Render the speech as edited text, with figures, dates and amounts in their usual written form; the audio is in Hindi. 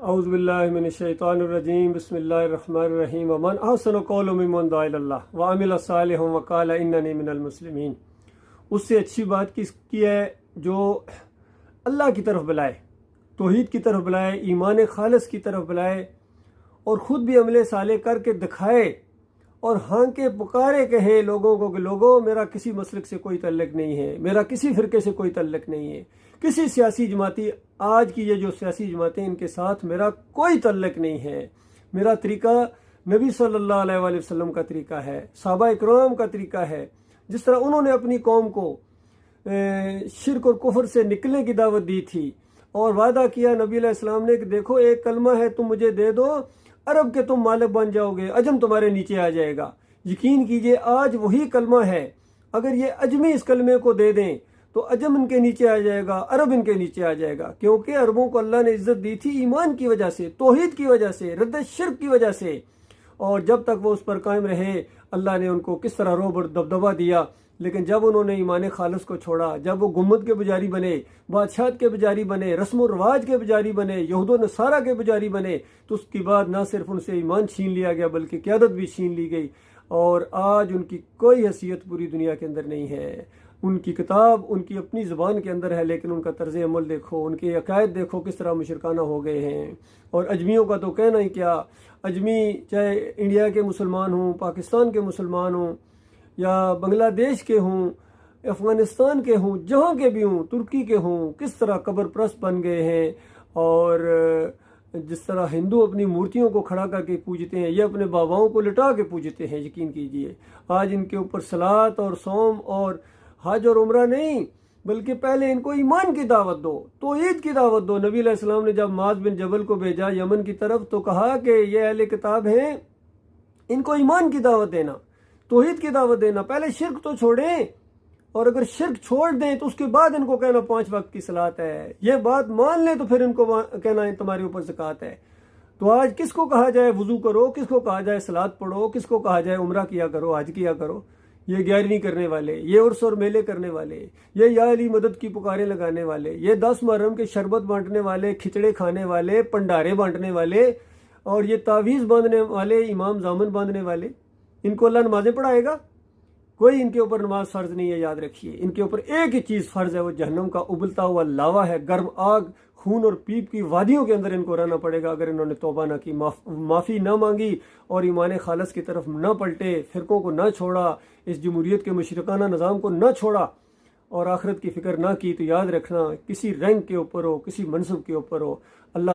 औज़ुबिल्लाहि मिनश्शैतानिर्रजीम बिस्मिल्लाहिर्रहमानिर्रहीम वमन अहसनु क़ौलन मिम्मन दुआ इलल्लाह व अमिला सालिहन व क़ाला इन्ननी मिनल मुस्लिमीन। उससे अच्छी बात किसकी है जो अल्लाह की तरफ बुलाए, तौहीद की तरफ बुलाए, ईमान खालिस की तरफ बुलाए और ख़ुद भी अमले साले करके दिखाए और हाँ के पुकारे कहे लोगों को कि लोगों मेरा किसी मसलक से कोई तल्लुक़ नहीं है, मेरा किसी फ़िरके से कोई तल्लुक़ नहीं है, किसी सियासी जमाती, आज की ये जो सियासी जमातें इनके साथ मेरा कोई तल्लुक़ नहीं है। मेरा तरीका नबी सल्लल्लाहु अलैहि वसल्लम का तरीका है, सहाबा इकराम का तरीका है। जिस तरह उन्होंने अपनी कौम को शिर्क और कुफ्र से निकलने की दावत दी थी और वादा किया नबी अलैहि सलाम ने कि देखो एक कलमा है, तुम मुझे दे दो, अरब के तुम मालिक बन जाओगे, अजम तुम्हारे नीचे आ जाएगा। यकीन कीजिए आज वही कलमा है, अगर ये अजमी इस कलमे को दे दें तो अजम इनके नीचे आ जाएगा, अरब इनके नीचे आ जाएगा। क्योंकि अरबों को अल्लाह ने इज्जत दी थी ईमान की वजह से, तौहीद की वजह से, रद्द शिर्क की वजह से, और जब तक वो उस पर कायम रहे अल्लाह ने उनको किस तरह रोब और दबदबा दिया। लेकिन जब उन्होंने ईमान खालिस को छोड़ा, जब वो गुम्मत के पुजारी बने, बादशाहत के पुजारी बने, रस्म रवाज के पुजारी बने, यहूद नसारा के पुजारी बने, तो उसके बाद ना सिर्फ उनसे ईमान छीन लिया गया बल्कि क़यादत भी छीन ली गई और आज उनकी कोई हैसियत पूरी दुनिया के अंदर नहीं है। उनकी किताब उनकी अपनी ज़बान के अंदर है लेकिन उनका तर्ज़ अमल देखो, उनके अकायद देखो किस तरह मुशरकाना हो गए हैं। और अजमियों का तो कहना ही क्या, अजमी चाहे इंडिया के मुसलमान हों, पाकिस्तान के मुसलमान हों या बांग्लादेश के हों, अफ़गानिस्तान के हों, जहाँ के भी हों, तुर्की के हों, किस तरह कब्र प्रस्त बन गए हैं। और जिस तरह हिंदू अपनी मूर्तियों को खड़ा करके पूजते हैं, ये अपने बाबाओं को लिटा के पूजते हैं। यकीन कीजिए आज इनके ऊपर सलात और सौम और हज और उम्रा नहीं, बल्कि पहले इनको ईमान की दावत दो, तौहीद की दावत दो। नबी अलैहि सलाम ने जब मुआज़ बिन जबल को भेजा यमन की तरफ तो कहा कि ये अहले किताब हैं, इनको ईमान की दावत देना, तौहीद की दावत देना, पहले शिर्क तो छोड़ें और अगर शिर्क छोड़ दें तो उसके बाद इनको कहना 5 वक्त की सलात है। ये बात मान लें तो फिर इनको कहना है तुम्हारे ऊपर ज़कात है। तो आज किसको कहा जाए वुज़ू करो, किसको कहा जाए सलात पढ़ो, किसको कहा जाए उम्रा किया करो, हज किया करो। ये 11वीं करने वाले, ये उर्स और मेले करने वाले, ये या अली मदद की पुकारें लगाने वाले, ये 10 मुहर्रम के शरबत बांटने वाले, खिचड़े खाने वाले, पंडारे बांटने वाले और ये तावीज़ बांधने वाले, इमाम जामन बांधने वाले, इनको अल्लाह नमाजें पढ़ाएगा? कोई इनके ऊपर नमाज फ़र्ज नहीं है। याद रखिए इनके ऊपर एक ही चीज़ फ़र्ज है, वो जहन्नम का उबलता हुआ लावा है, गर्म आग, खून और पीप की वादियों के अंदर इनको रहना पड़ेगा अगर इन्होंने तौबा ना की, माफ़ी ना मांगी और ईमान खालिस की तरफ ना पलटे, फ़िरकों को ना छोड़ा, इस जमहूरियत के मुशरिकाना निज़ाम को ना छोड़ा और आखिरत की फ़िक्र ना की। तो याद रखना किसी रंग के ऊपर हो, किसी मनसब के ऊपर हो, अल्लाह